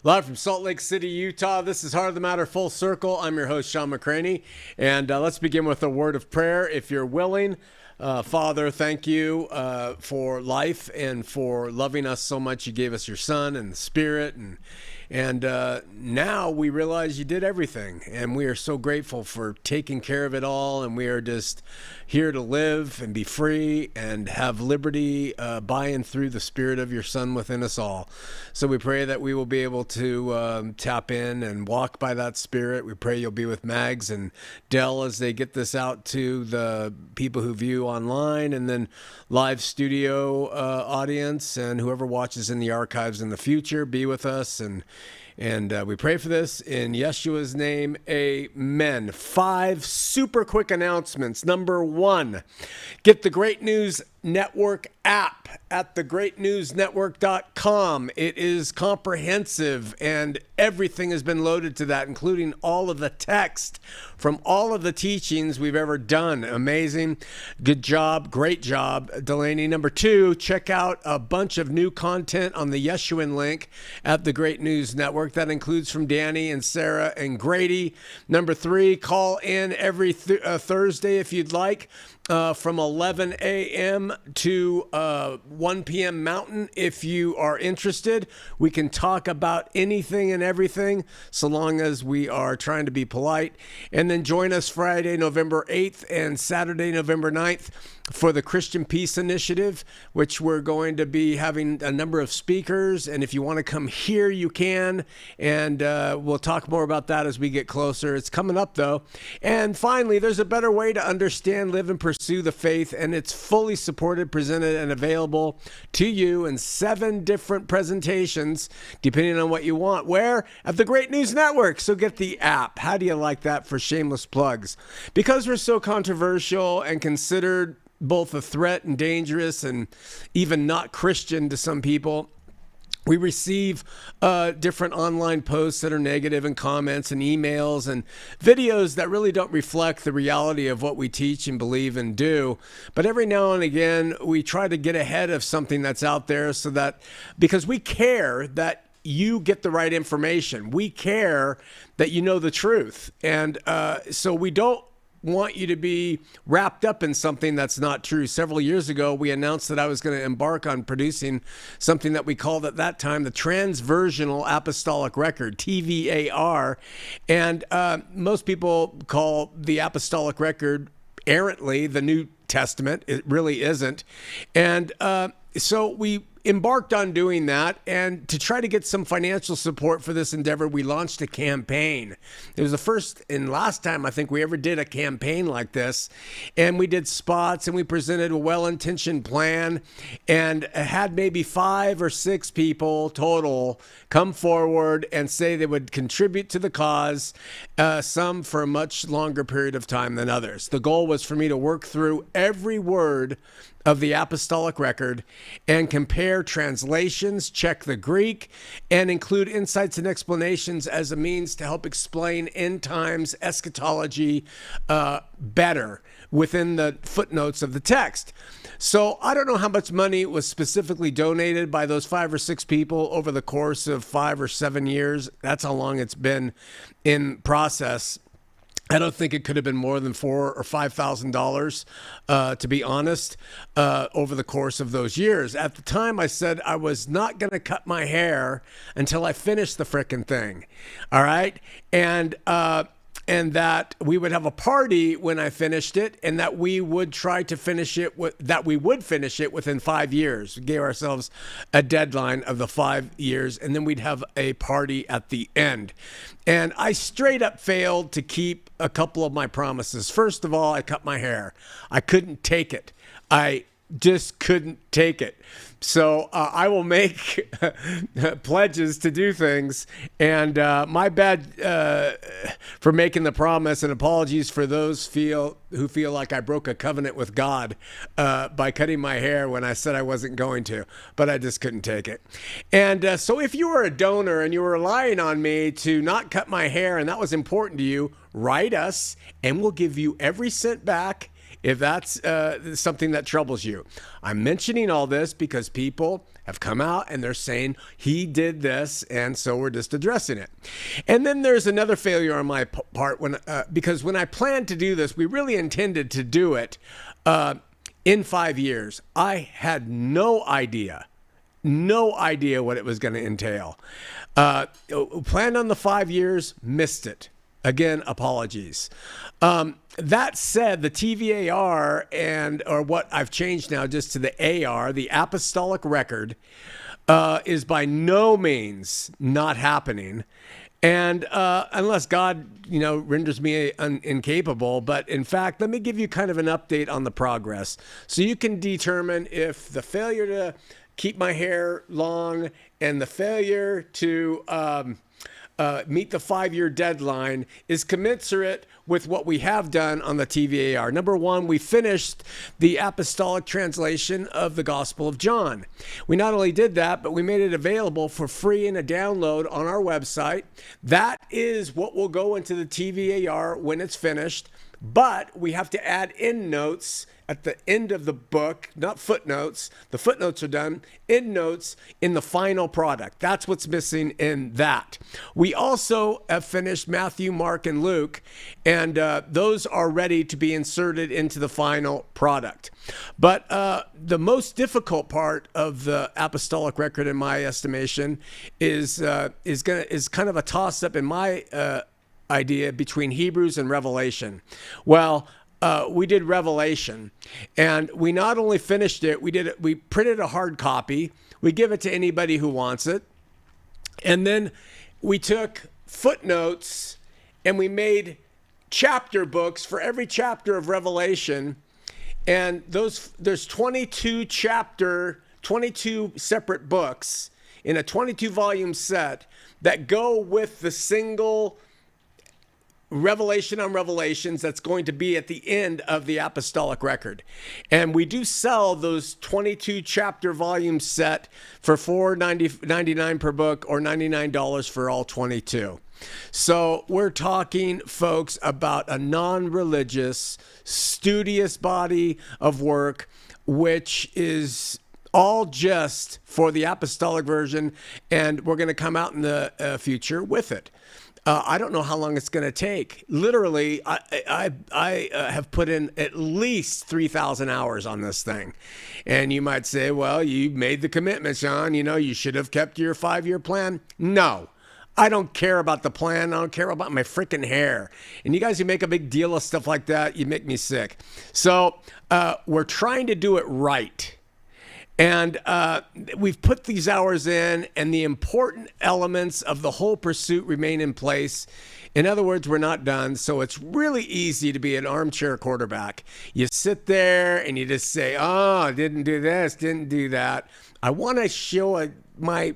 Live from Salt Lake City, Utah. This is Heart of the Matter Full Circle. I'm your host, Shawn McCraney. And let's begin with a word of prayer, if you're willing. Father, thank you for life and for loving us so much. You gave us your Son and the Spirit. And now we realize you did everything. And we are so grateful for taking care of it all. And we are just here to live and be free and have liberty by and through the Spirit of your Son within us all. So we pray that we will be able to tap in and walk by that Spirit. We pray you'll be with Mags and Dell as they get this out to the people who view online, and then live studio audience, and whoever watches in the archives in the future. Be with us, and we pray for this in Yeshua's name. Amen. 5 super quick announcements. Number 1, get the Great News Network app at thegreatnewsnetwork.com. It is comprehensive, and everything has been loaded to that, including all of the text from all of the teachings we've ever done. Amazing. Good job. Great job, Delaney. Number 2, check out a bunch of new content on the Yeshuan link at the Great News Network. That includes from Danny and Sarah and Grady. Number 3, call in every Thursday if you'd like. From 11 a.m. to 1 p.m. Mountain. If you are interested, we can talk about anything and everything, so long as we are trying to be polite. And then join us Friday, November 8th and Saturday, November 9th for the Christian Peace Initiative, which we're going to be having a number of speakers. And if you want to come here, you can. And we'll talk more about that as we get closer. It's coming up, though. And finally, there's a better way to understand, live, and pursue the faith. And it's fully supported, presented, and available to you in 7 different presentations, depending on what you want. Where? At the Great News Network. So get the app. How do you like that for shameless plugs? Because we're so controversial and considered both a threat and dangerous and even not Christian to some people, we receive different online posts that are negative, and comments and emails and videos that really don't reflect the reality of what we teach and believe and do. But every now and again, we try to get ahead of something that's out there, so that, because we care that you get the right information. We care that you know the truth. And so we don't want you to be wrapped up in something that's not true. Several years ago, we announced that I was going to embark on producing something that we called at that time the Transversional Apostolic Record, TVAR. And most people call the Apostolic Record errantly the New Testament. It really isn't. And so we embarked on doing that, and to try to get some financial support for this endeavor, we launched a campaign. It was the first and last time I think we ever did a campaign like this, and we did spots, and we presented a well-intentioned plan, and had maybe 5 or 6 people total come forward and say they would contribute to the cause, some for a much longer period of time than others. The goal was for me to work through every word of the Apostolic Record and compare translations, check the Greek, and include insights and explanations as a means to help explain end times eschatology better within the footnotes of the text. So I don't know how much money was specifically donated by those 5 or 6 people over the course of 5 or 7 years. That's how long it's been in process. I don't think it could have been more than $4,000 or $5,000, to be honest, over the course of those years. At the time, I said I was not going to cut my hair until I finished the frickin' thing. All right. And that we would have a party when I finished it, and that we would try to finish it within 5 years. We gave ourselves a deadline of the 5 years, and then we'd have a party at the end. And I straight up failed to keep a couple of my promises. First of all, I cut my hair. I couldn't take it. I just couldn't take it. So I will make pledges to do things, and my bad for making the promise, and apologies for those who feel like I broke a covenant with God by cutting my hair when I said I wasn't going to, but I just couldn't take it. And so if you were a donor and you were relying on me to not cut my hair, and that was important to you, write us and we'll give you every cent back if that's something that troubles you. I'm mentioning all this because people have come out and they're saying he did this, and so we're just addressing it. And then there's another failure on my part because when I planned to do this, we really intended to do it in 5 years. I had no idea what it was going to entail. Planned on the 5 years, missed it. Again, apologies. That said, the TVAR or what I've changed now just to the AR, the apostolic record, is by no means not happening. And unless God, renders me incapable. But in fact, let me give you kind of an update on the progress so you can determine if the failure to keep my hair long and the failure to meet the 5-year deadline is commensurate with what we have done on the TVAR. Number one, we finished the apostolic translation of the Gospel of John. We not only did that, but we made it available for free in a download on our website. That is what will go into the TVAR when it's finished. But we have to add endnotes at the end of the book, not footnotes. The footnotes are done. Endnotes in the final product. That's what's missing in that. We also have finished Matthew, Mark, and Luke, and those are ready to be inserted into the final product. But the most difficult part of the apostolic record, in my estimation, is kind of a toss-up in my idea between Hebrews and Revelation. Well, we did Revelation, and we not only finished it, we printed a hard copy. We give it to anybody who wants it. And then we took footnotes and we made chapter books for every chapter of Revelation. And there's 22 separate books in a 22 volume set that go with the single revelation on Revelations that's going to be at the end of the apostolic record. And we do sell those 22 chapter volume set for $4.99 per book, or $99 for all 22. So we're talking, folks, about a non-religious, studious body of work, which is all just for the apostolic version, and we're going to come out in the future with it. I don't know how long it's going to take. Literally, I have put in at least 3,000 hours on this thing. And you might say, well, you made the commitment, Shawn. You should have kept your 5-year plan. No, I don't care about the plan. I don't care about my freaking hair. And you guys who make a big deal of stuff like that, you make me sick. So we're trying to do it right. And we've put these hours in, and the important elements of the whole pursuit remain in place. In other words, we're not done. So it's really easy to be an armchair quarterback. You sit there and you just say, oh, didn't do this, didn't do that. I want to show my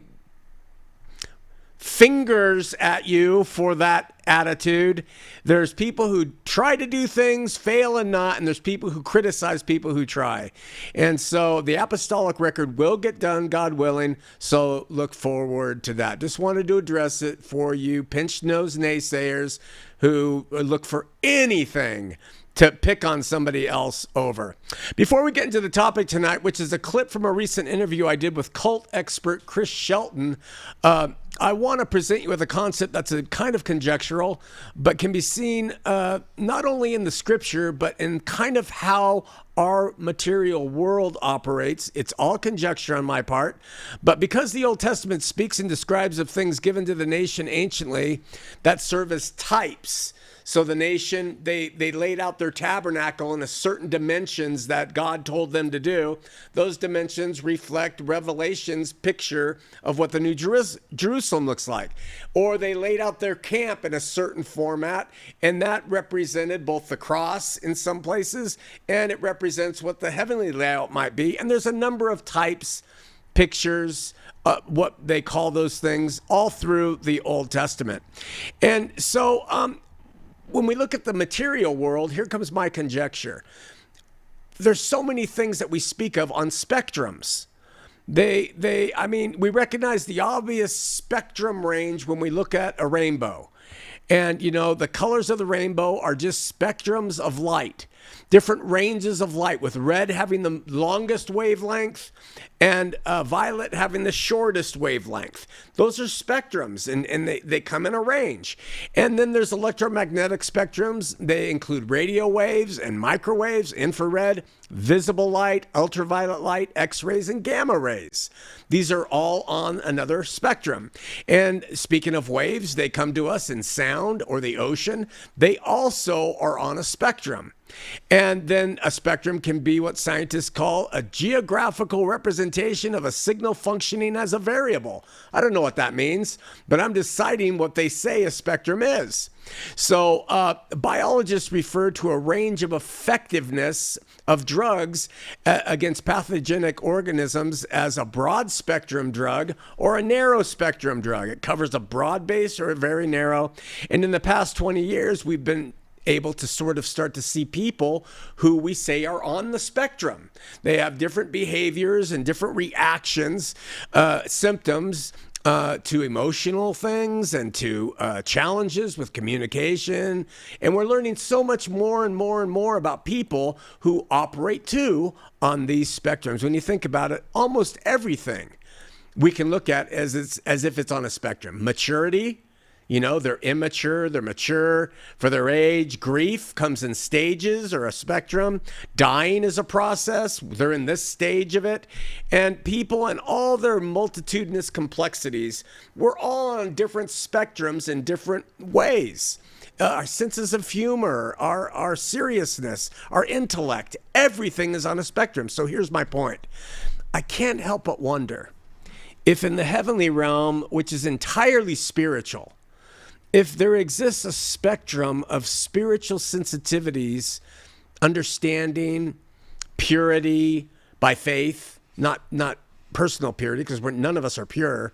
fingers at you for that attitude. There's people who try to do things, fail and not, and there's people who criticize people who try. And so the apostolic record will get done, God willing, so look forward to that. Just wanted to address it for you pinched-nosed naysayers who look for anything to pick on somebody else over. Before we get into the topic tonight, which is a clip from a recent interview I did with cult expert Chris Shelton, I want to present you with a concept that's a kind of conjectural, but can be seen not only in the scripture, but in kind of how our material world operates. It's all conjecture on my part, but because the Old Testament speaks and describes of things given to the nation anciently that serve as types. So the nation, they laid out their tabernacle in a certain dimensions that God told them to do. Those dimensions reflect Revelation's picture of what the New Jerusalem looks like. Or they laid out their camp in a certain format, and that represented both the cross in some places, and it represents what the heavenly layout might be. And there's a number of types, pictures, what they call those things, all through the Old Testament. And so, when we look at the material world, here comes my conjecture. There's so many things that we speak of on spectrums. We recognize the obvious spectrum range when we look at a rainbow. And, the colors of the rainbow are just spectrums of light. different ranges of light, with red having the longest wavelength and violet having the shortest wavelength. Those are spectrums, and they come in a range. And then there's electromagnetic spectrums. They include radio waves and microwaves, infrared, visible light, ultraviolet light, X-rays, and gamma rays. These are all on another spectrum. And speaking of waves, they come to us in sound or the ocean. They also are on a spectrum. And then a spectrum can be what scientists call a geographical representation of a signal functioning as a variable. I don't know what that means, but I'm deciding what they say a spectrum is. So biologists refer to a range of effectiveness of drugs against pathogenic organisms as a broad spectrum drug or a narrow spectrum drug. It covers a broad base or a very narrow. And in the past 20 years, we've been able to sort of start to see people who we say are on the spectrum. They have different behaviors and different reactions, symptoms to emotional things and to challenges with communication. And we're learning so much more and more and more about people who operate too on these spectrums. When you think about it, almost everything we can look at as if it's on a spectrum. Maturity. You know, they're immature, they're mature for their age. Grief comes in stages or a spectrum. Dying is a process. They're in this stage of it. And people and all their multitudinous complexities, we're all on different spectrums in different ways. Our senses of humor, our seriousness, our intellect, everything is on a spectrum. So here's my point. I can't help but wonder if in the heavenly realm, which is entirely spiritual, if there exists a spectrum of spiritual sensitivities, understanding, purity by faith, not personal purity, because none of us are pure,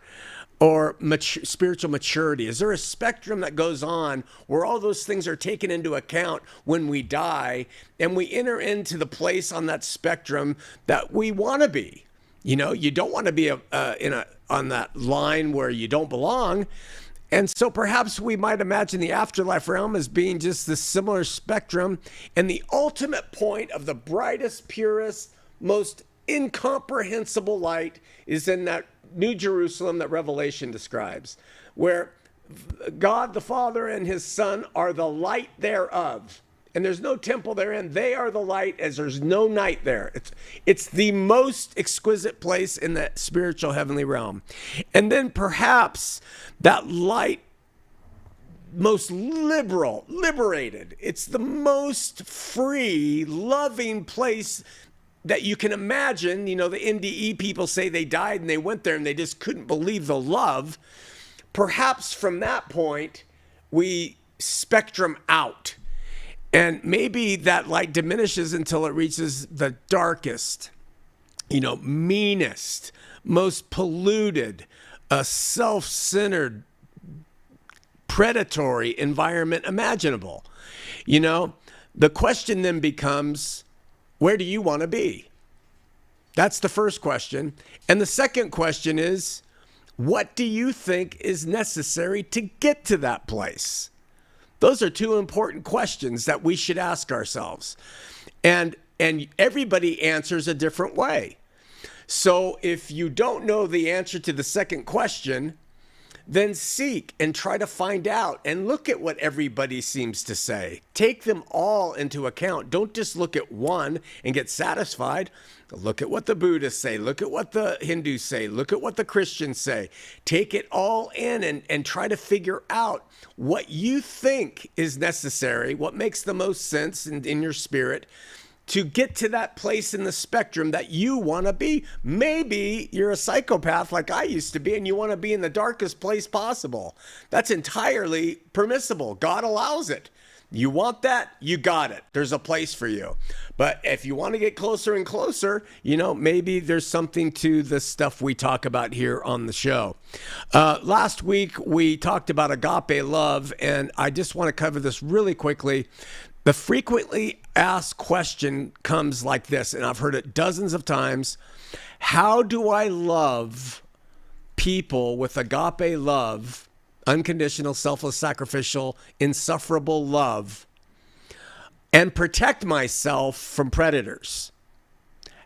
or spiritual maturity. Is there a spectrum that goes on where all those things are taken into account when we die and we enter into the place on that spectrum that we want to be? You know, you don't want to be on that line where you don't belong. And so perhaps we might imagine the afterlife realm as being just this similar spectrum. And the ultimate point of the brightest, purest, most incomprehensible light is in that New Jerusalem that Revelation describes, where God the Father and his Son are the light thereof. And there's no temple therein. They are the light, as there's no night there. It's the most exquisite place in the spiritual heavenly realm. And then perhaps that light, most liberated. It's the most free, loving place that you can imagine. You know, the NDE people say they died and they went there and they just couldn't believe the love. Perhaps from that point, we spectrum out. And maybe that light diminishes until it reaches the darkest, meanest, most polluted, self-centered, predatory environment imaginable. The question then becomes, where do you want to be? That's the first question. And the second question is, what do you think is necessary to get to that place? Those are two important questions that we should ask ourselves. And everybody answers a different way. So if you don't know the answer to the second question, then seek and try to find out and look at what everybody seems to say. Take them all into account. Don't just look at one and get satisfied. Look at what the Buddhists say. Look at what the Hindus say. Look at what the Christians say. Take it all in and try to figure out what you think is necessary, what makes the most sense in your spirit to get to that place in the spectrum that you want to be. Maybe you're a psychopath like I used to be and you want to be in the darkest place possible. That's entirely permissible. God allows it. You want that, you got it. There's a place for you. But if you want to get closer and closer, maybe there's something to the stuff we talk about here on the show. Last week, we talked about agape love, and I just want to cover this really quickly. The frequently asked question comes like this, and I've heard it dozens of times. How do I love people with agape love, unconditional, selfless, sacrificial, insufferable love, and protect myself from predators?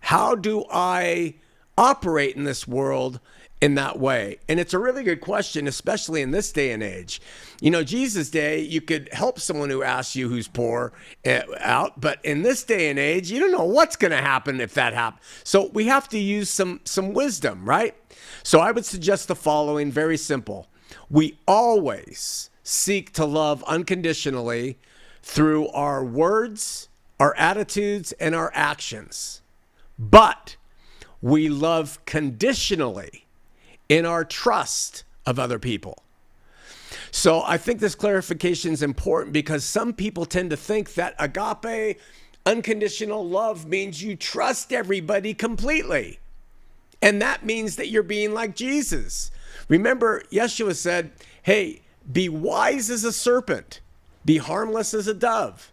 How do I operate in this world in that way? And it's a really good question, especially in this day and age. Jesus' day, you could help someone who asks you who's poor out, but in this day and age, you don't know what's going to happen if that happens. So we have to use some wisdom, right? So I would suggest the following, very simple. We always seek to love unconditionally through our words, our attitudes, and our actions. But we love conditionally in our trust of other people. So I think this clarification is important because some people tend to think that agape, unconditional love, means you trust everybody completely. And that means that you're being like Jesus. Remember, Yeshua said, hey, be wise as a serpent, be harmless as a dove.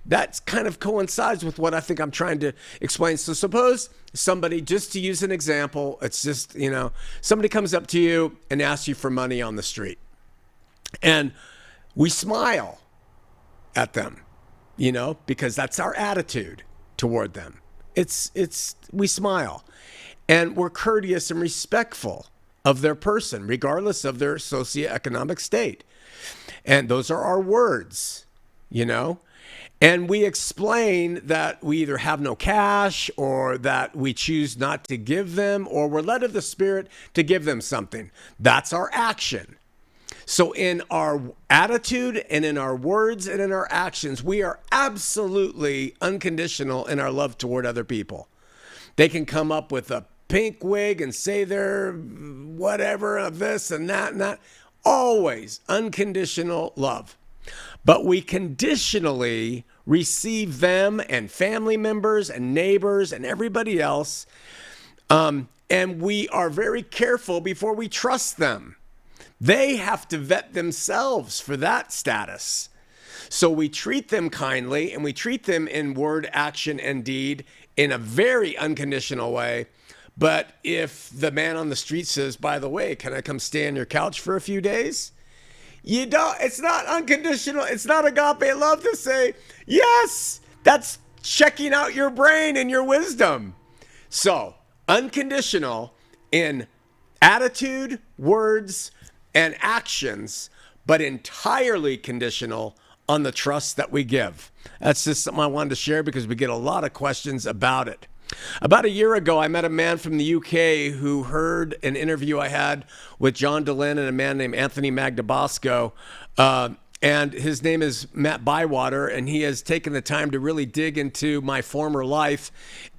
That kind of coincides with what I think I'm trying to explain. So suppose somebody, just to use an example, it's just, somebody comes up to you and asks you for money on the street. And we smile at them, because that's our attitude toward them. We smile. And we're courteous and respectful of their person, regardless of their socioeconomic state. And those are our words, And we explain that we either have no cash or that we choose not to give them, or we're led of the Spirit to give them something. That's our action. So in our attitude and in our words and in our actions, we are absolutely unconditional in our love toward other people. They can come up with a pink wig and say they're whatever of this and that and that. Always unconditional love. But we conditionally receive them and family members and neighbors and everybody else. And we are very careful before we trust them. They have to vet themselves for that status. So we treat them kindly and we treat them in word, action, and deed in a very unconditional way. But if the man on the street says, by the way, can I come stay on your couch for a few days? It's not unconditional. It's not agape love to say, yes, that's checking out your brain and your wisdom. So unconditional in attitude, words, and actions, but entirely conditional on the trust that we give. That's just something I wanted to share because we get a lot of questions about it. About a year ago, I met a man from the UK who heard an interview I had with John Dehlin and a man named Anthony Magdabosco. And his name is Matt Bywater, and he has taken the time to really dig into my former life.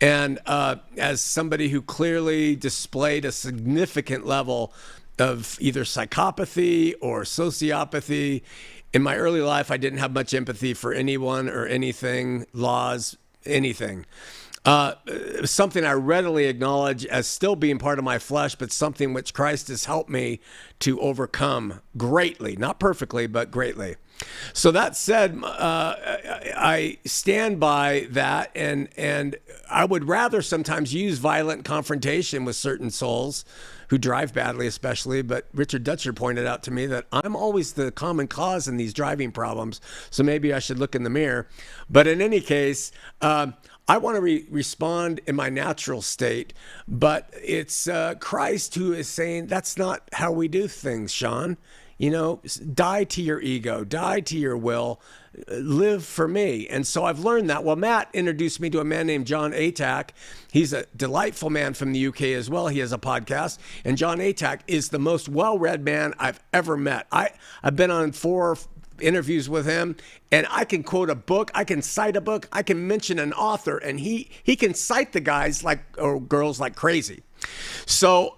And as somebody who clearly displayed a significant level of either psychopathy or sociopathy. In my early life, I didn't have much empathy for anyone or anything, laws, anything. Something I readily acknowledge as still being part of my flesh, but something which Christ has helped me to overcome greatly, not perfectly, but greatly. So that said, I stand by that, and I would rather sometimes use violent confrontation with certain souls who drive badly, especially. But Richard Dutcher pointed out to me that I'm always the common cause in these driving problems, so maybe I should look in the mirror. But in any case, I want to respond in my natural state, but it's Christ who is saying that's not how we do things, Shawn. Die to your ego, die to your will, live for me. And so I've learned that. Well, Matt introduced me to a man named John Atack. He's a delightful man from the UK as well. He has a podcast. And John Atack is the most well-read man I've ever met. I've been on 4 interviews with him, and I can quote a book, I can cite a book, I can mention an author, and he can cite the guys or girls like crazy. So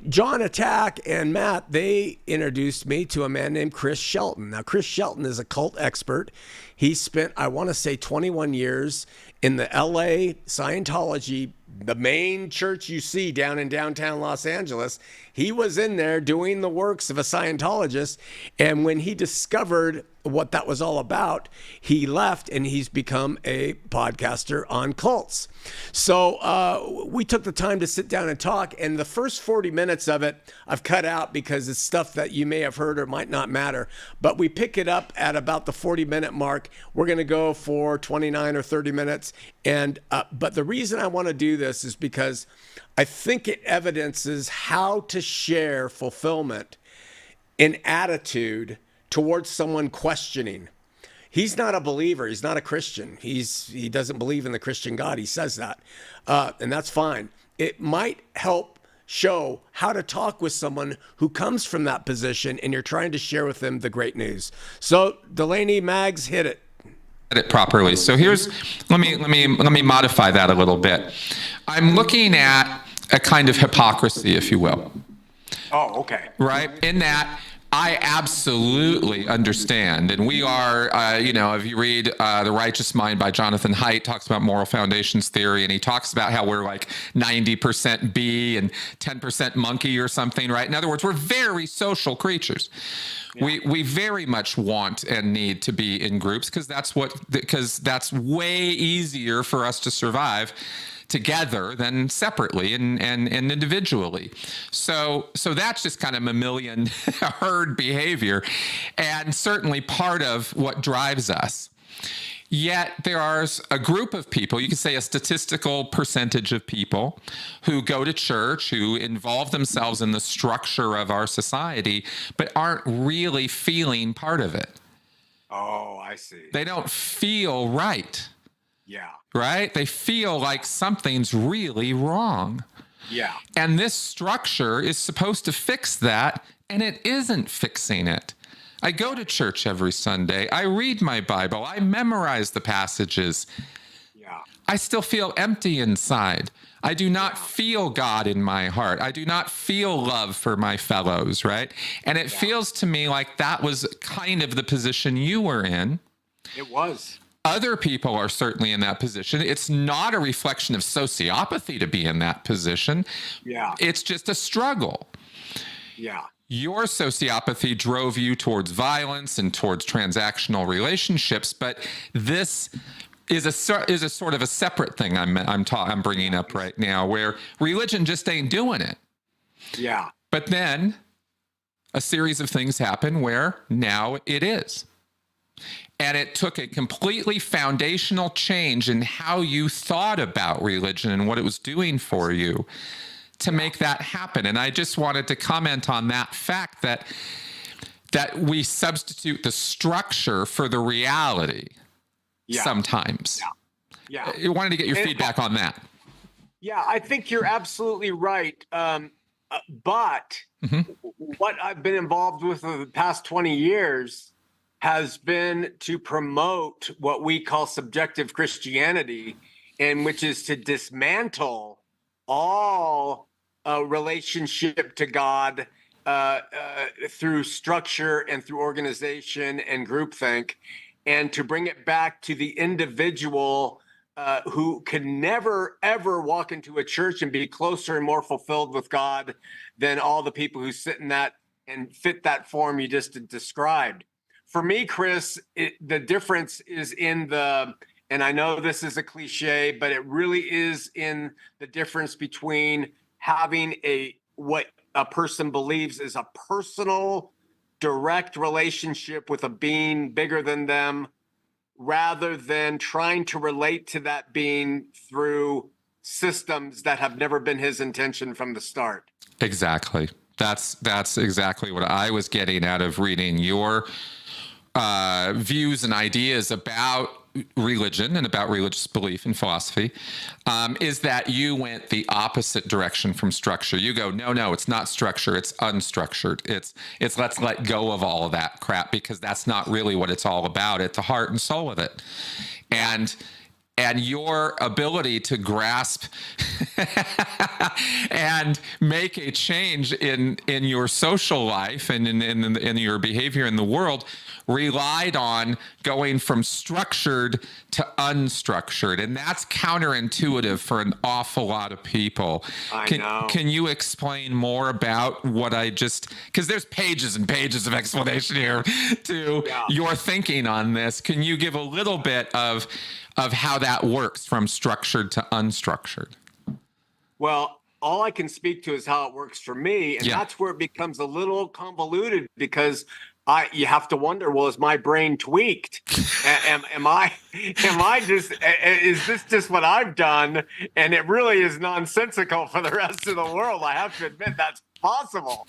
John Atack and Matt, they introduced me to a man named Chris Shelton. Now, Chris Shelton is a cult expert. He spent, I want to say, 21 years in the LA Scientology, the main church you see down in downtown Los Angeles. He was in there doing the works of a Scientologist. And when he discovered what that was all about, he left and he's become a podcaster on cults. So we took the time to sit down and talk, and the first 40 minutes of it I've cut out because it's stuff that you may have heard or might not matter. But we pick it up at about the 40-minute mark. We're going to go for 29 or 30 minutes. And but the reason I want to do this is because I think it evidences how to share fulfillment in attitude towards someone questioning. He's not a believer. He's not a Christian. He doesn't believe in the Christian God. He says that, and that's fine. It might help show how to talk with someone who comes from that position, and you're trying to share with them the great news. So Delaney, Mags, hit it. It properly. So let me modify that a little bit. I'm looking at a kind of hypocrisy, if you will. Oh, okay. Right? In that, I absolutely understand, and we are, if you read The Righteous Mind by Jonathan Haidt, talks about moral foundations theory, and he talks about how we're like 90% bee and 10% monkey or something, right? In other words, we're very social creatures. Yeah. We very much want and need to be in groups because that's way easier for us to survive together than separately and individually. So that's just kind of mammalian herd behavior, and certainly part of what drives us. Yet there are a group of people, you could say a statistical percentage of people, who go to church, who involve themselves in the structure of our society, but aren't really feeling part of it. Oh, I see. They don't feel right. Yeah. Right? They feel like something's really wrong. Yeah. And this structure is supposed to fix that, and it isn't fixing it. I go to church every Sunday. I read my Bible. I memorize the passages. Yeah. I still feel empty inside. I do not feel God in my heart. I do not feel love for my fellows, right? And it feels to me like that was kind of the position you were in. It was. Other people are certainly in that position. It's not a reflection of sociopathy to be in that position. Yeah. It's just a struggle. Yeah. Your sociopathy drove you towards violence and towards transactional relationships, but this is a sort of a separate thing I'm bringing up right now, where religion just ain't doing it. Yeah. But then a series of things happen where now it is. And it took a completely foundational change in how you thought about religion and what it was doing for you to make that happen. And I just wanted to comment on that fact that we substitute the structure for the reality sometimes. Yeah. I wanted to get your feedback on that. Yeah, I think you're absolutely right. But what I've been involved with for the past 20 years has been to promote what we call subjective Christianity, and which is to dismantle all relationship to God through structure and through organization and groupthink, and to bring it back to the individual who can never, ever walk into a church and be closer and more fulfilled with God than all the people who sit in that and fit that form you just described. For me, Chris, the difference is in and I know this is a cliche, but it really is in the difference between having what a person believes is a personal, direct relationship with a being bigger than them, rather than trying to relate to that being through systems that have never been his intention from the start. Exactly. That's exactly what I was getting out of reading your views and ideas about religion and about religious belief and philosophy, is that you went the opposite direction from structure. You go, no, it's not structure, it's unstructured. It's let's let go of all of that crap, because that's not really what it's all about. It's the heart and soul of it. And and your ability to grasp and make a change in your social life and in your behavior in the world relied on going from structured to unstructured. And that's counterintuitive for an awful lot of people. I know. Can you explain more about what I just, because there's pages and pages of explanation here to your thinking on this. Can you give a little bit of how that works from structured to unstructured? Well, all I can speak to is how it works for me. And that's where it becomes a little convoluted, because you have to wonder, well, is my brain tweaked? Am I just, is this just what I've done? And it really is nonsensical for the rest of the world. I have to admit that's possible.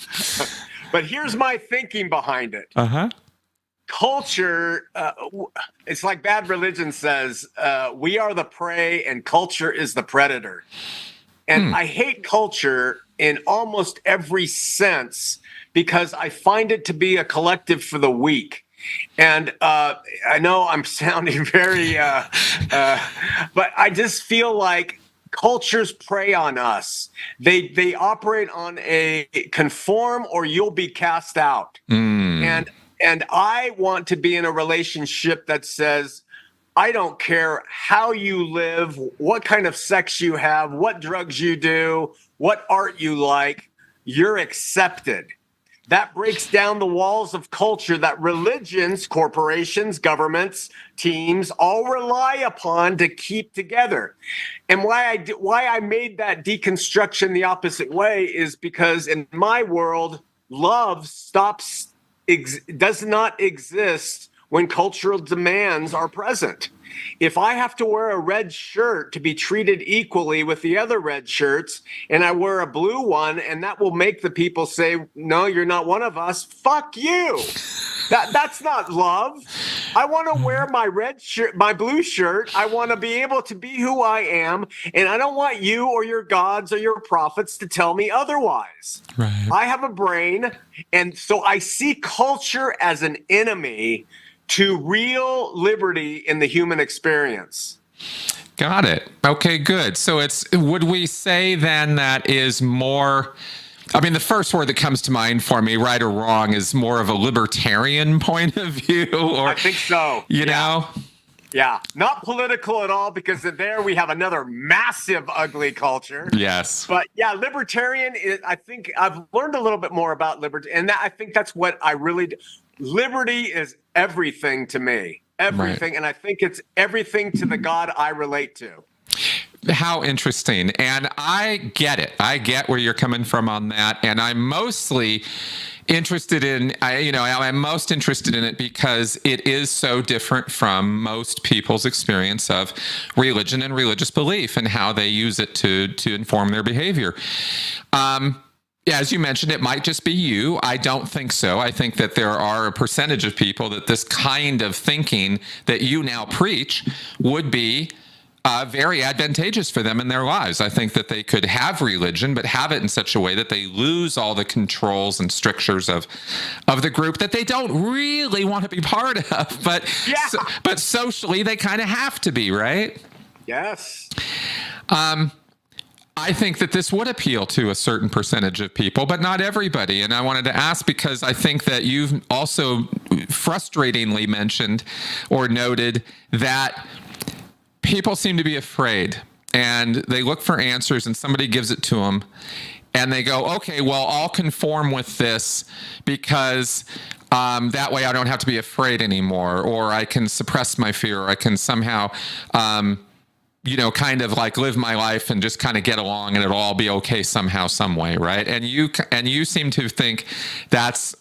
But here's my thinking behind it. Culture, it's like bad religion says, we are the prey and culture is the predator. And I hate culture in almost every sense, because I find it to be a collective for the weak. And I know I'm sounding very, but I just feel like cultures prey on us. They operate on a conform or you'll be cast out. And I want to be in a relationship that says, I don't care how you live, what kind of sex you have, what drugs you do, what art you like, you're accepted. That breaks down the walls of culture that religions, corporations, governments, teams all rely upon to keep together. And why I made that deconstruction the opposite way is because in my world, love does not exist when cultural demands are present. If I have to wear a red shirt to be treated equally with the other red shirts, and I wear a blue one, and that will make the people say, no, you're not one of us, fuck you. That's not love. I want to wear my red shirt, my blue shirt. I want to be able to be who I am, and I don't want you or your gods or your prophets to tell me otherwise. Right. I have a brain, and so I see culture as an enemy to real liberty in the human experience. Got it. Okay, good. So would we say then that is more, I mean, the first word that comes to mind for me, right or wrong, is more of a libertarian point of view? Or, I think so. You know? Yeah, not political at all, because there we have another massive ugly culture. Yes. But yeah, libertarian is, I think I've learned a little bit more about liberty, and I think that's what I really liberty is everything to me. Everything. Right. And I think it's everything to the God I relate to. How interesting. And I get it. I get where you're coming from on that. And I'm mostly interested in, I'm most interested in it because it is so different from most people's experience of religion and religious belief and how they use it to inform their behavior. As you mentioned, it might just be you. I don't think so. I think that there are a percentage of people that this kind of thinking that you now preach would be very advantageous for them in their lives. I think that they could have religion, but have it in such a way that they lose all the controls and strictures of the group that they don't really want to be part of. But socially, they kind of have to be, right? Yes. I think that this would appeal to a certain percentage of people, but not everybody. And I wanted to ask because I think that you've also frustratingly mentioned or noted that people seem to be afraid and they look for answers and somebody gives it to them and they go, okay, well, I'll conform with this because that way I don't have to be afraid anymore, or I can suppress my fear, or I can somehow kind of like live my life and just kind of get along and it'll all be okay somehow, some way, right? And you seem to think that's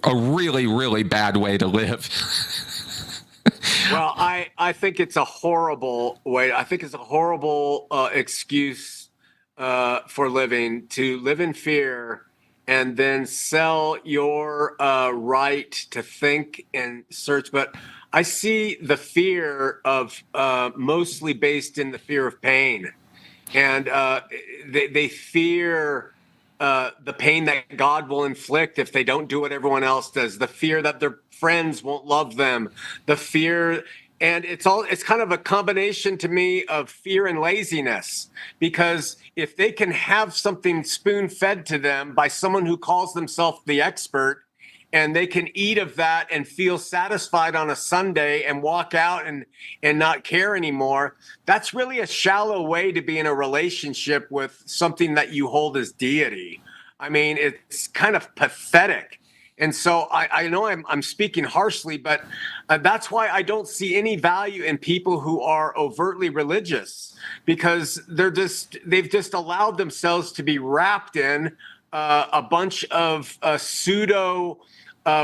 a really, really bad way to live. Well, I think it's a horrible way. I think it's a horrible excuse for living, to live in fear and then sell your right to think and search. But I see the fear of mostly based in the fear of pain, and they fear the pain that God will inflict if they don't do what everyone else does. The fear that their friends won't love them. The fear And it's kind of a combination to me of fear and laziness, because if they can have something spoon-fed to them by someone who calls themselves the expert, and they can eat of that and feel satisfied on a Sunday and walk out and not care anymore, that's really a shallow way to be in a relationship with something that you hold as deity. I mean, it's kind of pathetic. And so I know I'm speaking harshly, but that's why I don't see any value in people who are overtly religious, because they've just allowed themselves to be wrapped in a bunch of pseudo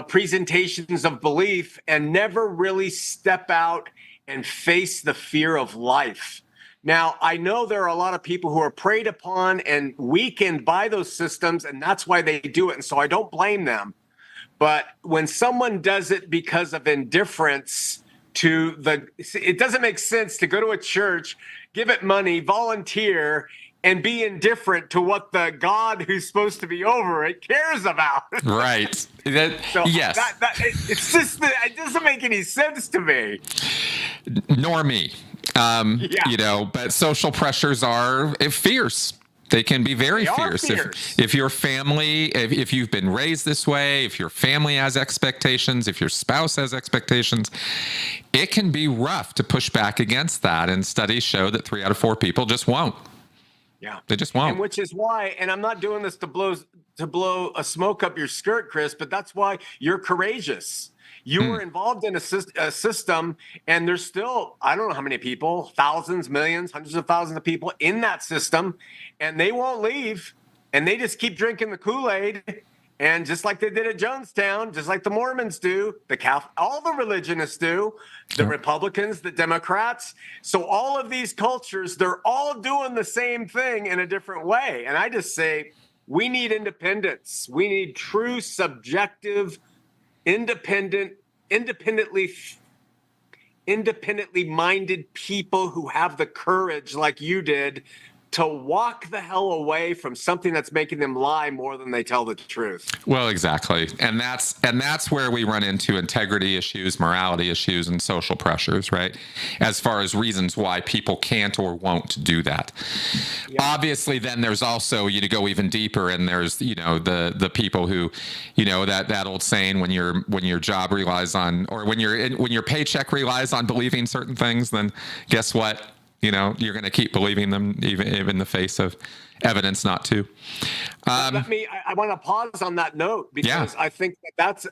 presentations of belief and never really step out and face the fear of life. Now, I know there are a lot of people who are preyed upon and weakened by those systems, and that's why they do it. And so I don't blame them. But when someone does it because of indifference it doesn't make sense to go to a church, give it money, volunteer, and be indifferent to what the God who's supposed to be over it cares about. Right. Yes. It doesn't make any sense to me. Nor me. But social pressures are fierce. They can be very fierce. If your family, if you've been raised this way, if your family has expectations, if your spouse has expectations, it can be rough to push back against that. And studies show that 3 out of 4 people just won't. Yeah, they just won't. And which is why, and I'm not doing this to blow a smoke up your skirt, Chris, but that's why you're courageous. You were involved in a system, and there's still, I don't know how many people, thousands, millions, hundreds of thousands of people in that system, and they won't leave, and they just keep drinking the Kool-Aid. And just like they did at Jonestown, just like the Mormons do, all the religionists do, the Republicans, the Democrats. So all of these cultures, they're all doing the same thing in a different way. And I just say, we need independence. We need true, subjective, independently minded people who have the courage, like you did, to walk the hell away from something that's making them lie more than they tell the truth. Well, exactly. And that's where we run into integrity issues, morality issues, and social pressures, right? As far as reasons why people can't or won't do that. Yeah. Obviously, then there's also, you go even deeper, and there's, the people who, that old saying, when your job relies on, or when your paycheck relies on believing certain things, then guess what? You're going to keep believing them even in the face of evidence not to. I want to pause on that note, because I think that's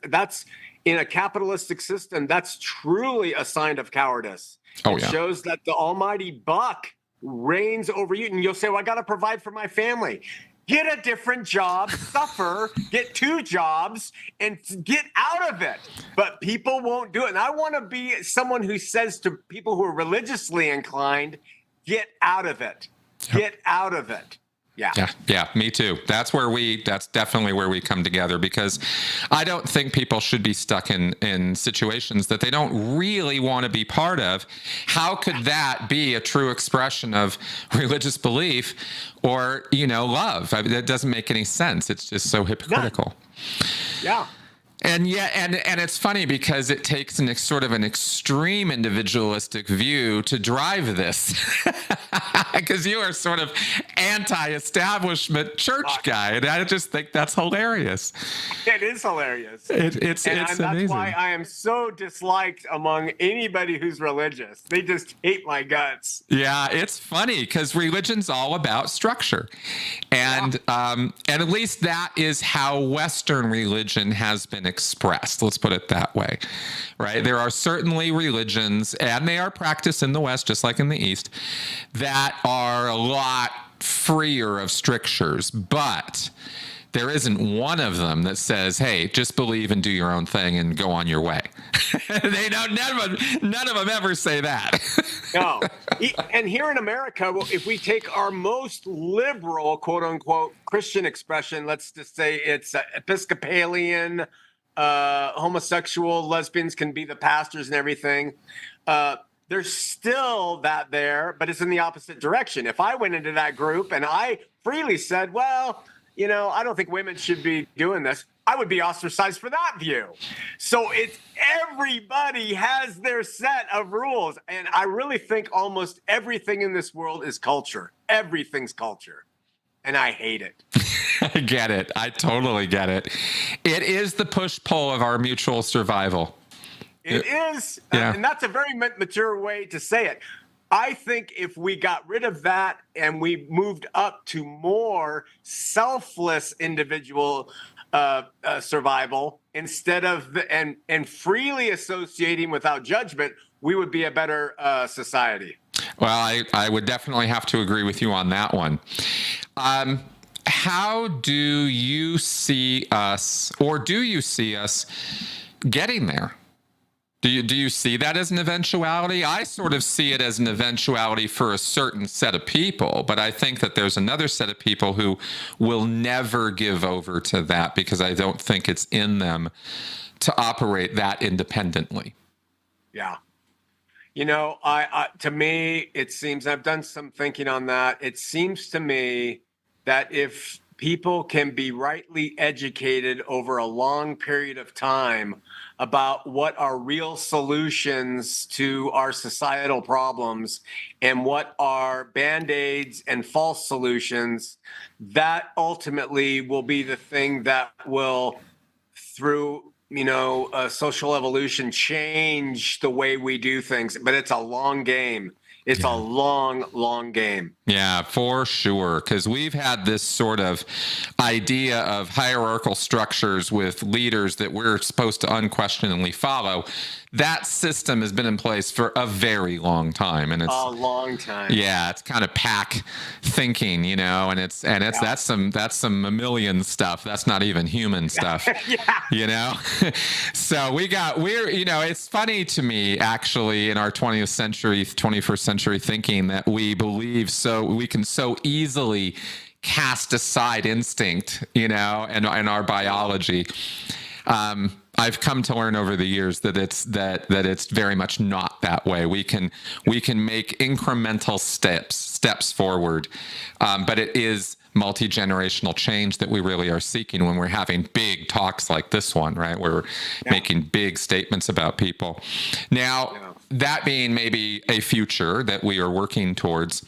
in a capitalistic system, that's truly a sign of cowardice. It shows that the almighty buck reigns over you, and you'll say, well, I got to provide for my family. Get a different job, suffer, get 2 jobs, and get out of it. But people won't do it. And I want to be someone who says to people who are religiously inclined, get out of it. Get out of it. Yeah, me too. That's definitely where we come together, because I don't think people should be stuck in situations that they don't really want to be part of. How could that be a true expression of religious belief or, love? I mean, that doesn't make any sense. It's just so hypocritical. Yeah. And it's funny, because it takes sort of an extreme individualistic view to drive this, because you are sort of anti-establishment church guy, and I just think that's hilarious. It is hilarious. It's that's amazing. Why I am so disliked among anybody who's religious. They just hate my guts. Yeah, it's funny, because religion's all about structure, and at least that is how Western religion has been expressed. Let's put it that way, right? There are certainly religions, and they are practiced in the West, just like in the East, that are a lot freer of strictures, but there isn't one of them that says, hey, just believe and do your own thing and go on your way. They don't, none of them ever say that. No. And here in America, if we take our most liberal, quote unquote, Christian expression, let's just say it's Episcopalian, homosexual, lesbians can be the pastors and everything. There's still that there, but it's in the opposite direction. If I went into that group and I freely said, well, I don't think women should be doing this, I would be ostracized for that view. So it's everybody has their set of rules. And I really think almost everything in this world is culture. Everything's culture. And I hate it. I get it. I totally get it. It is the push-pull of our mutual survival. It is. Yeah. And that's a very mature way to say it. I think if we got rid of that and we moved up to more selfless individual survival instead of and freely associating without judgment, we would be a better society. Well, I would definitely have to agree with you on that one. How do you see us, or do you see us getting there? Do you see that as an eventuality? I sort of see it as an eventuality for a certain set of people, but I think that there's another set of people who will never give over to that because I don't think it's in them to operate that independently. Yeah. You know, I to me, it seems, I've done some thinking on that. It seems to me that if people can be rightly educated over a long period of time about what are real solutions to our societal problems and what are band-aids and false solutions, that ultimately will be the thing that will, through social evolution, change the way we do things. But it's a long game. It's a long, long game. Yeah, for sure. Because we've had this sort of idea of hierarchical structures with leaders that we're supposed to unquestioningly follow. That system has been in place for a very long time, and it's a long time. Yeah, it's kind of pack thinking, and that's some mammalian stuff. That's not even human stuff. Yeah. So it's funny to me actually in our 20th century, 21st century thinking that we believe we can so easily cast aside instinct, and our biology. I've come to learn over the years that it's very much not that way. We can make incremental steps forward, but it is multi-generational change that we really are seeking when we're having big talks like this one, right? Where we're making big statements about people. Now, that being maybe a future that we are working towards,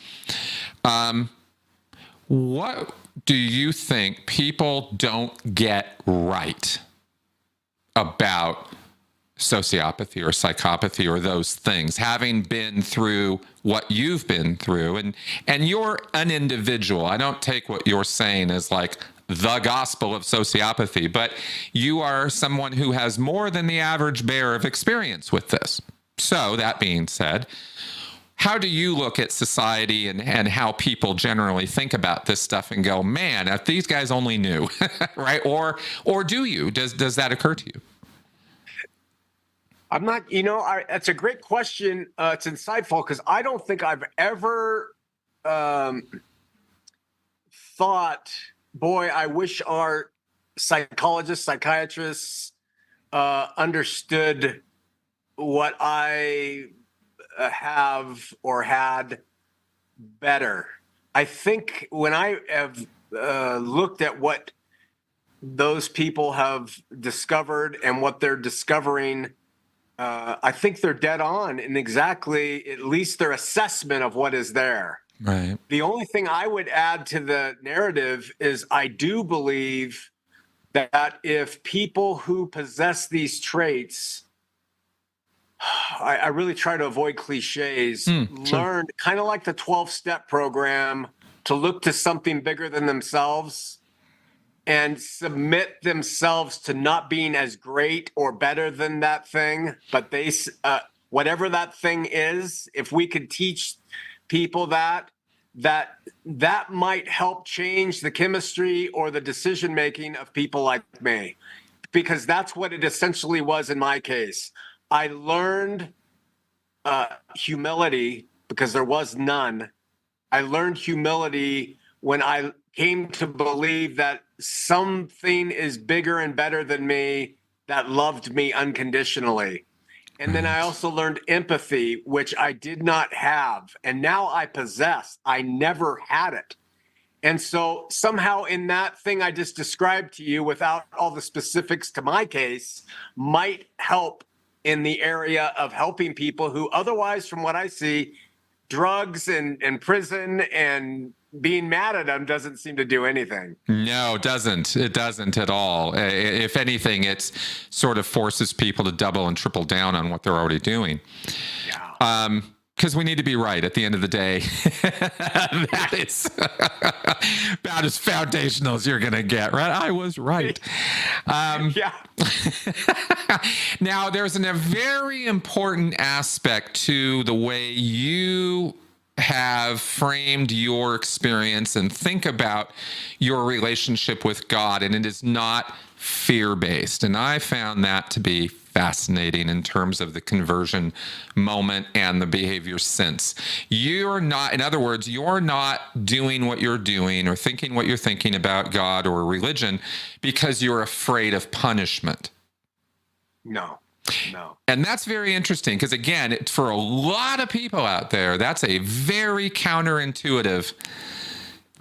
what do you think people don't get right about sociopathy or psychopathy or those things, having been through what you've been through? And you're an individual. I don't take what you're saying as like the gospel of sociopathy, but you are someone who has more than the average bear of experience with this. So that being said, how do you look at society and how people generally think about this stuff and go, man, if these guys only knew, right? Or do you? Does that occur to you? I'm not, that's a great question. It's insightful because I don't think I've ever thought, boy, I wish our psychologists, psychiatrists understood what I have or had better. I think when I have looked at what those people have discovered and what they're discovering, I think they're dead on in exactly, at least their assessment of what is there. Right. The only thing I would add to the narrative is I do believe that if people who possess these traits, I really try to avoid cliches, learned kind of like the 12-step program to look to something bigger than themselves and submit themselves to not being as great or better than that thing, but they, whatever that thing is, if we could teach people that might help change the chemistry or the decision-making of people like me, because that's what it essentially was in my case. I learned humility because there was none. I learned humility when I came to believe that something is bigger and better than me that loved me unconditionally. And then I also learned empathy, which I did not have. And now I possess. I never had it. And so somehow in that thing I just described to you, without all the specifics to my case, might help in the area of helping people who otherwise, from what I see, drugs and prison and being mad at them doesn't seem to do anything. No, it doesn't. It doesn't at all. If anything, it sort of forces people to double and triple down on what they're already doing. Yeah. Because we need to be right at the end of the day. That is about as foundational as you're going to get, right? I was right. Yeah. Now, there's a very important aspect to the way you have framed your experience and think about your relationship with God, and it is not fear-based. And I found that to be fascinating in terms of the conversion moment and the behavior since. You're not, in other words, you're not doing what you're doing or thinking what you're thinking about God or religion because you're afraid of punishment. No. And that's very interesting because, again, for a lot of people out there, that's a very counterintuitive,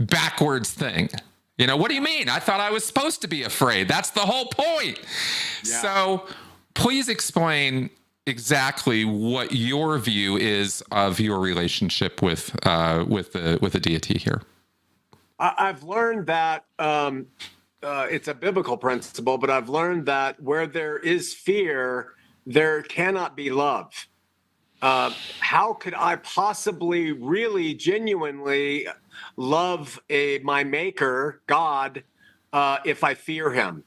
backwards thing. You know, what do you mean? I thought I was supposed to be afraid. That's the whole point. Yeah. So please explain exactly what your view is of your relationship with the deity here. I've learned that it's a biblical principle, but I've learned that where there is fear, there cannot be love. How could I possibly really genuinely love my maker, God, if I fear him?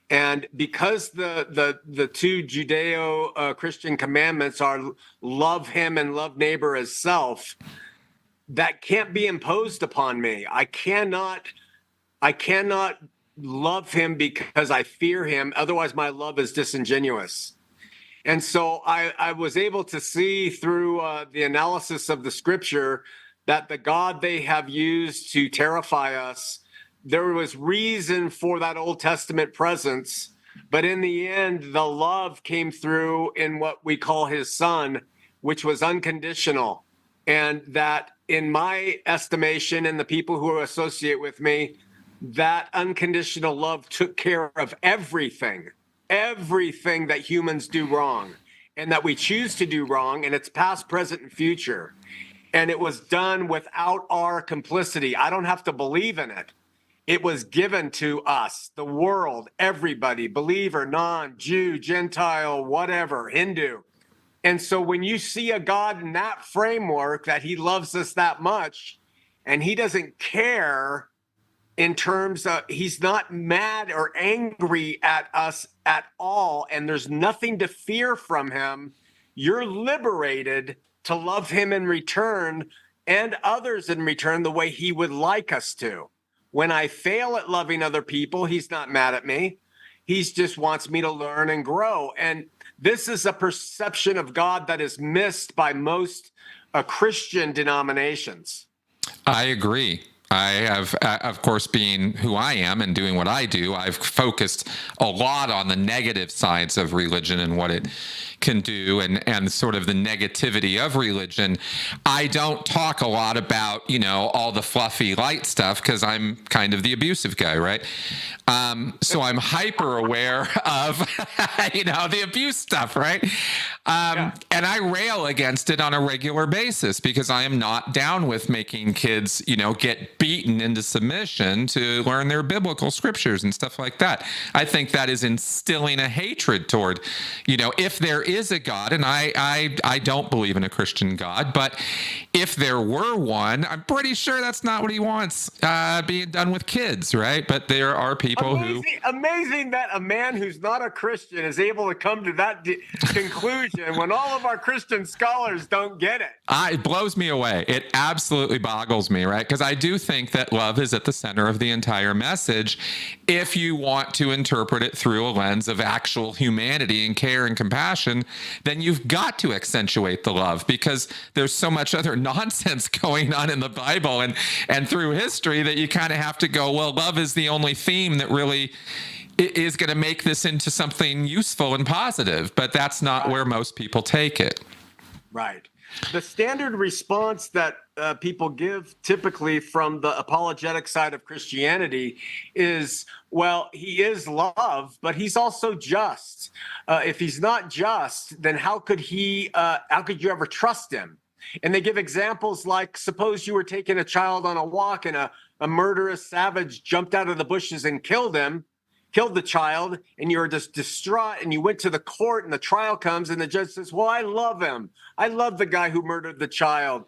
And because the two Judeo-Christian commandments are love him and love neighbor as self, that can't be imposed upon me. I cannot love him because I fear him. Otherwise, my love is disingenuous. And so I was able to see through the analysis of the scripture that the God they have used to terrify us, there was reason for that Old Testament presence. But in the end, the love came through in what we call his son, which was unconditional. And that, in my estimation, and the people who associate with me, that unconditional love took care of everything that humans do wrong and that we choose to do wrong, and it's past, present, and future. And it was done without our complicity. I don't have to believe in it. It was given to us, the world, everybody, believer, non-Jew, Gentile, whatever, Hindu. And so when you see a God in that framework, that he loves us that much, and he doesn't care in terms of, he's not mad or angry at us at all, and there's nothing to fear from him, you're liberated to love him in return and others in return the way he would like us to. When I fail at loving other people, he's not mad at me. He just wants me to learn and grow. And this is a perception of God that is missed by most Christian denominations. I agree. I have, of course, being who I am and doing what I do, I've focused a lot on the negative sides of religion and what it can do and sort of the negativity of religion. I don't talk a lot about, all the fluffy light stuff because I'm kind of the abusive guy, right? So I'm hyper aware of, the abuse stuff, right? And I rail against it on a regular basis because I am not down with making kids, get beaten into submission to learn their biblical scriptures and stuff like that. I think that is instilling a hatred toward, if there is a God, and I don't believe in a Christian God, but if there were one, I'm pretty sure that's not what he wants being done with kids, right? But there are people Amazing that a man who's not a Christian is able to come to that conclusion when all of our Christian scholars don't get it. It blows me away. It absolutely boggles me, right? Because I do think that love is at the center of the entire message if you want to interpret it through a lens of actual humanity and care and compassion. Then you've got to accentuate the love because there's so much other nonsense going on in the Bible and through history that you kind of have to go, well, love is the only theme that really is going to make this into something useful and positive, but that's not where most people take it. Right. The standard response that people give typically from the apologetic side of Christianity is, well, he is love, but he's also just. If he's not just, then how could you ever trust him? And they give examples like, suppose you were taking a child on a walk and a murderous savage jumped out of the bushes and killed the child, and you were just distraught, and you went to the court, and the trial comes, and the judge says, well, I love him. I love the guy who murdered the child.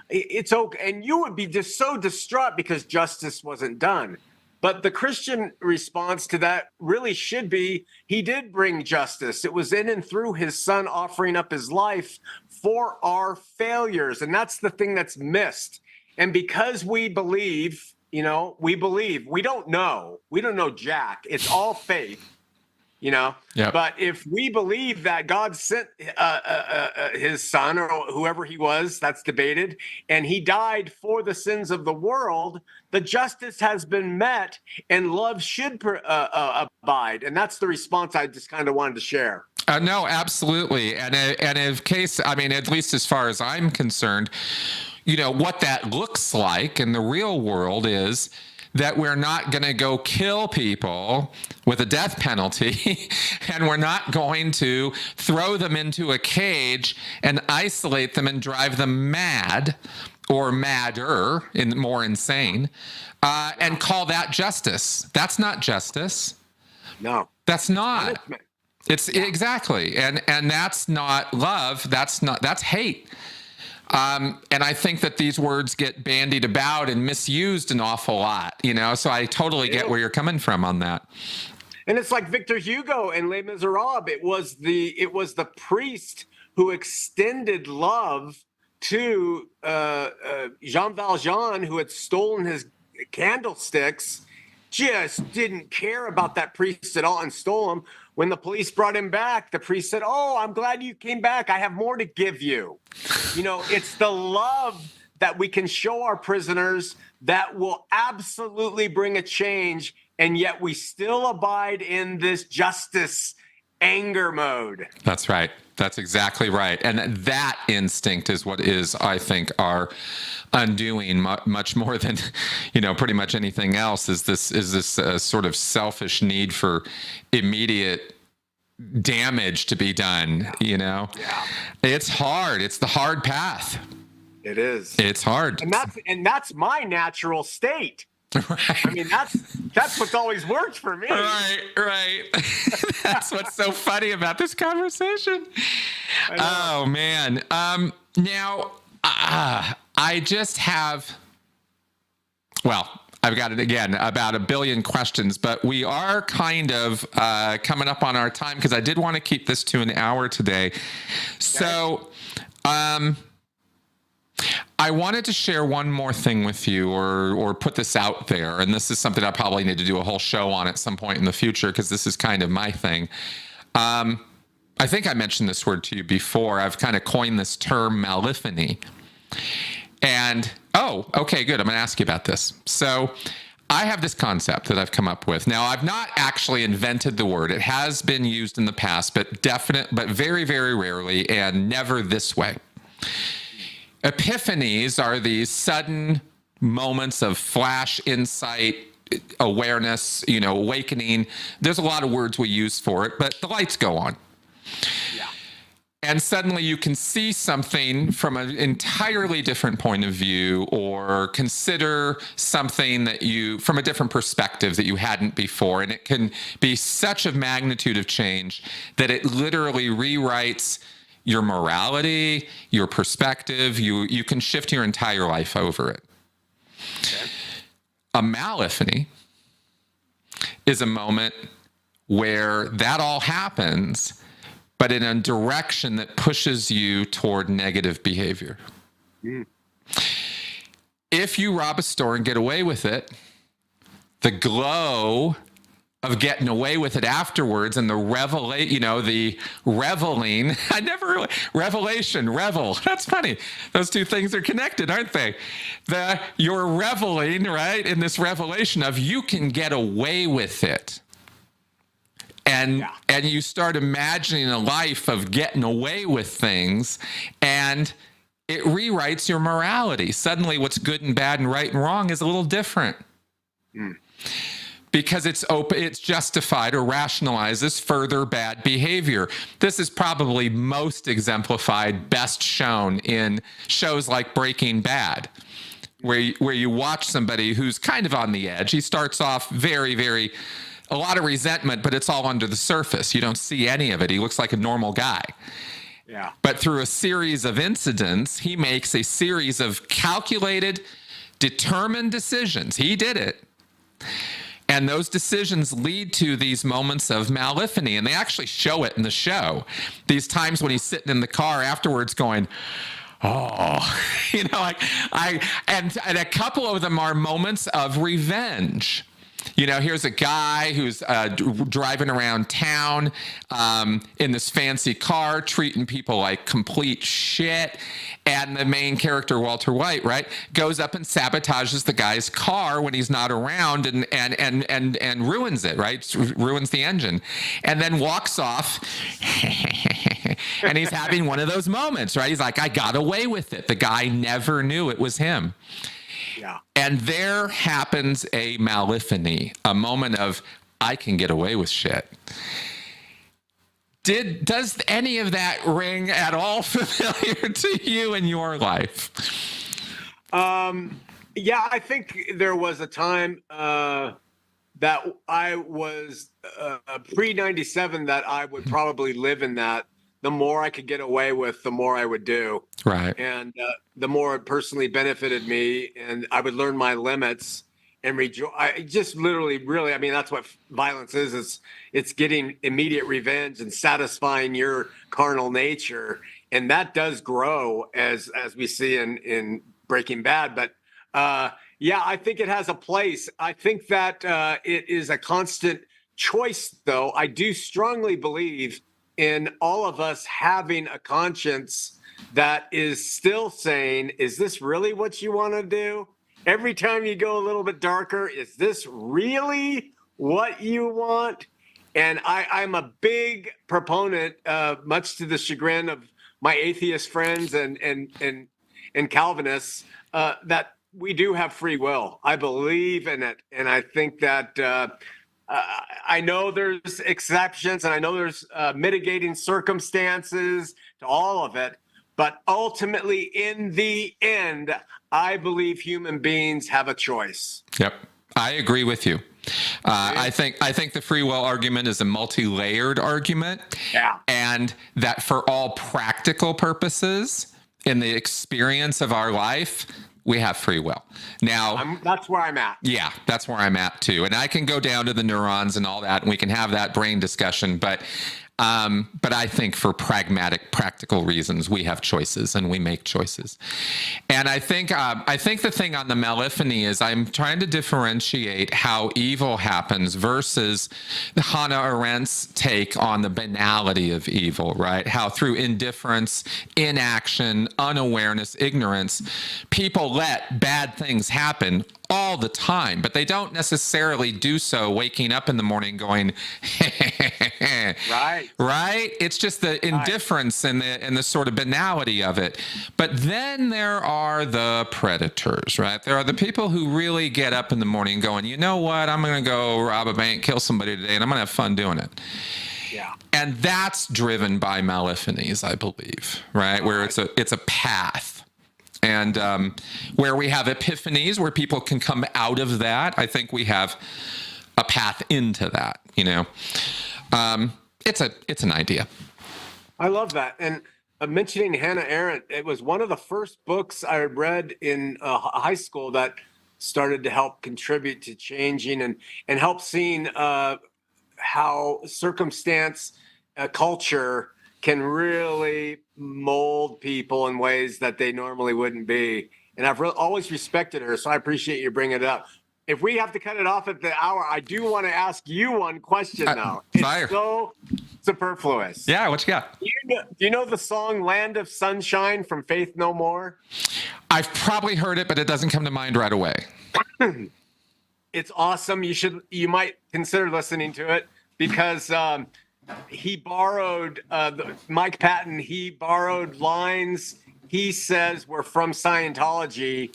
It's okay. And you would be just so distraught because justice wasn't done. But the Christian response to that really should be, he did bring justice. It was in and through his son offering up his life for our failures. And that's the thing that's missed. And because we believe, we don't know Jack. It's all faith, Yep. But if we believe that God sent his son or whoever he was, that's debated, and he died for the sins of the world, the justice has been met and love should abide. And that's the response I just kind of wanted to share. No, absolutely. And at least as far as I'm concerned, what that looks like in the real world is that we're not going to go kill people with a death penalty, and we're not going to throw them into a cage and isolate them and drive them mad or madder, more insane, and call that justice. That's not justice. No. That's not. Punishment. Exactly. And that's not love. That's hate. And I think that these words get bandied about and misused an awful lot, so I totally get where you're coming from on that. And it's like Victor Hugo in Les Miserables. It was the priest who extended love to Jean Valjean, who had stolen his candlesticks, just didn't care about that priest at all and stole them. When the police brought him back, the priest said, oh, I'm glad you came back. I have more to give you. It's the love that we can show our prisoners that will absolutely bring a change. And yet we still abide in this justice anger mode. That's right. That's exactly right. And that instinct is what is, I think, our undoing much more than, pretty much anything else is this sort of selfish need for immediate damage to be done, Yeah. It's hard. It's the hard path. It is. It's hard. And that's my natural state. Right. I mean, that's what's always worked for me. Right. That's what's so funny about this conversation. Oh man. Now I just have, I've got it again, about a billion questions, but we are kind of coming up on our time because I did want to keep this to an hour today. Okay. So, I wanted to share one more thing with you or put this out there. And this is something I probably need to do a whole show on at some point in the future because this is kind of my thing. I think I mentioned this word to you before. I've kind of coined this term Mipony. And, okay, good. I'm going to ask you about this. So I have this concept that I've come up with. Now, I've not actually invented the word. It has been used in the past, but very, very rarely and never this way. Epiphanies are these sudden moments of flash insight, awareness, awakening. There's a lot of words we use for it, but the lights go on. Yeah. And suddenly you can see something from an entirely different point of view or consider something from a different perspective that you hadn't before. And it can be such a magnitude of change that it literally rewrites your morality, your perspective. You can shift your entire life over it. Okay. A Maliphany is a moment where that all happens, but in a direction that pushes you toward negative behavior. Mm. If you rob a store and get away with it, the glow of getting away with it afterwards and the reveling. Revel. That's funny. Those two things are connected, aren't they? You're reveling, right, in this revelation of you can get away with it. and you start imagining a life of getting away with things, and it rewrites your morality. Suddenly what's good and bad and right and wrong is a little different. Because it's justified or rationalizes further bad behavior. This is probably most exemplified, best shown in shows like Breaking Bad, where you watch somebody who's kind of on the edge. He starts off a lot of resentment, but it's all under the surface. You don't see any of it. He looks like a normal guy. Yeah. But through a series of incidents, he makes a series of calculated, determined decisions. He did it. And those decisions lead to these moments of malephony. And they actually show it in the show. These times when he's sitting in the car afterwards going, oh, and a couple of them are moments of revenge. Here's a guy who's driving around town in this fancy car, treating people like complete shit. And the main character, Walter White, right, goes up and sabotages the guy's car when he's not around and ruins it, right? Ruins the engine. And then walks off. And he's having one of those moments, right? He's like, I got away with it. The guy never knew it was him. Yeah. And there happens a malephony, a moment of, I can get away with shit. Does any of that ring at all familiar to you in your life? Yeah, I think there was a time that I was pre-97 that I would probably live in that. The more I could get away with, the more I would do. Right. And the more it personally benefited me, and I would learn my limits and rejoice. I just literally, really, I mean, that's what violence is. It's getting immediate revenge and satisfying your carnal nature. And that does grow as we see in Breaking Bad. But yeah, I think it has a place. I think that it is a constant choice, though. I do strongly believe in all of us having a conscience that is still saying, is this really what you want to do? Every time you go a little bit darker, is this really what you want? And I'm a big proponent, much to the chagrin of my atheist friends and Calvinists, that we do have free will. I believe in it. And I think that I know there's exceptions, and I know there's mitigating circumstances to all of it. But ultimately, in the end, I believe human beings have a choice. Yep, I agree with you. I think the free will argument is a multi-layered argument. Yeah. And that for all practical purposes, in the experience of our life, we have free will. Now, that's where I'm at. Yeah, that's where I'm at too. And I can go down to the neurons and all that, and we can have that brain discussion. But I think for pragmatic, practical reasons, we have choices and we make choices. And I think the thing on the malephony is I'm trying to differentiate how evil happens versus Hannah Arendt's take on the banality of evil, right? How through indifference, inaction, unawareness, ignorance, people let bad things happen all the time, but they don't necessarily do so waking up in the morning going, right? It's just the indifference and the sort of banality of it. But then there are the predators, right? There are the people who really get up in the morning going, you know what? I'm going to go rob a bank, kill somebody today, and I'm going to have fun doing it. Yeah. And that's driven by malephonies, I believe, right? Where it's a path. And where we have epiphanies, where people can come out of that, I think we have a path into that. It's an idea. I love that. And mentioning Hannah Arendt, it was one of the first books I read in high school that started to help contribute to changing and help seeing how circumstance, culture can really mold people in ways that they normally wouldn't be. And I've always respected her, so I appreciate you bringing it up. If we have to cut it off at the hour, I do want to ask you one question, though. It's so superfluous. Yeah, what you got? Do you know the song Land of Sunshine from Faith No More? I've probably heard it, but it doesn't come to mind right away. It's awesome. You might consider listening to it. because he borrowed Mike Patton. He borrowed lines he says were from Scientology,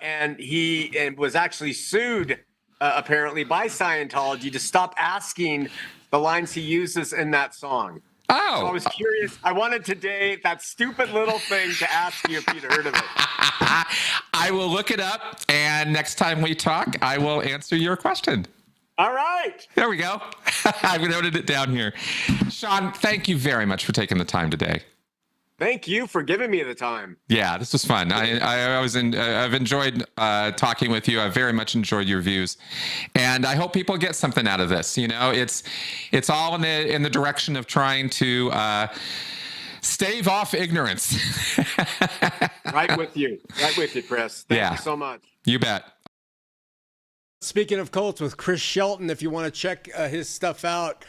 and he was actually sued apparently by Scientology to stop asking the lines he uses in that song. Oh, so I was curious. I wanted today that stupid little thing to ask you if you'd heard of it. I will look it up, and next time we talk, I will answer your question. All right. There we go. I've noted it down here. Shawn, thank you very much for taking the time today. Thank you for giving me the time. Yeah, this was fun. I've enjoyed talking with you. I very much enjoyed your views, and I hope people get something out of this. You know, it's all in the direction of trying to stave off ignorance. Right with you, Chris. Thank you so much. You bet. Speaking of cults, with Chris Shelton, if you want to check his stuff out,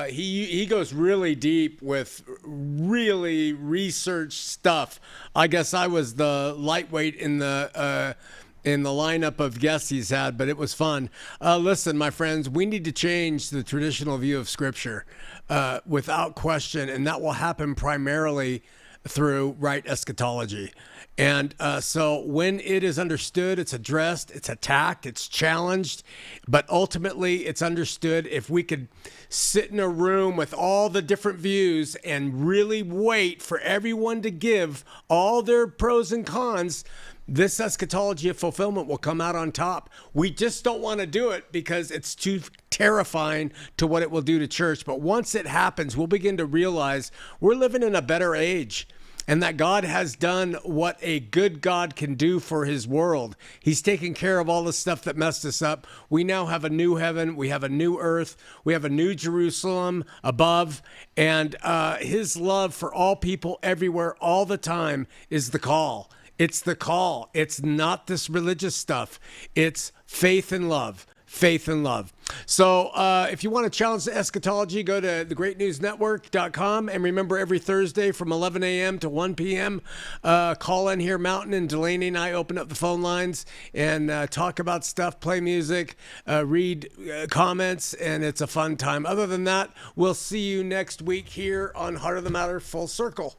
he goes really deep with really researched stuff. I guess I was the lightweight in the lineup of guests he's had, but it was fun. Listen, my friends, we need to change the traditional view of Scripture without question, and that will happen primarily through right eschatology. And so when it is understood, it's addressed, it's attacked, it's challenged, but ultimately it's understood. If we could sit in a room with all the different views and really wait for everyone to give all their pros and cons, this eschatology of fulfillment will come out on top. We just don't want to do it because it's too terrifying to what it will do to church. But once it happens, we'll begin to realize we're living in a better age, and that God has done what a good God can do for his world. He's taken care of all the stuff that messed us up. We now have a new heaven. We have a new earth. We have a new Jerusalem above. And his love for all people everywhere all the time is the call. It's the call. It's not this religious stuff. It's faith and love. Faith and love. So if you want to challenge the eschatology, go to thegreatnewsnetwork.com. And remember, every Thursday from 11 a.m. to 1 p.m., call in here, Mountain, and Delaney and I open up the phone lines and talk about stuff, play music, read comments, and it's a fun time. Other than that, we'll see you next week here on Heart of the Matter Full Circle.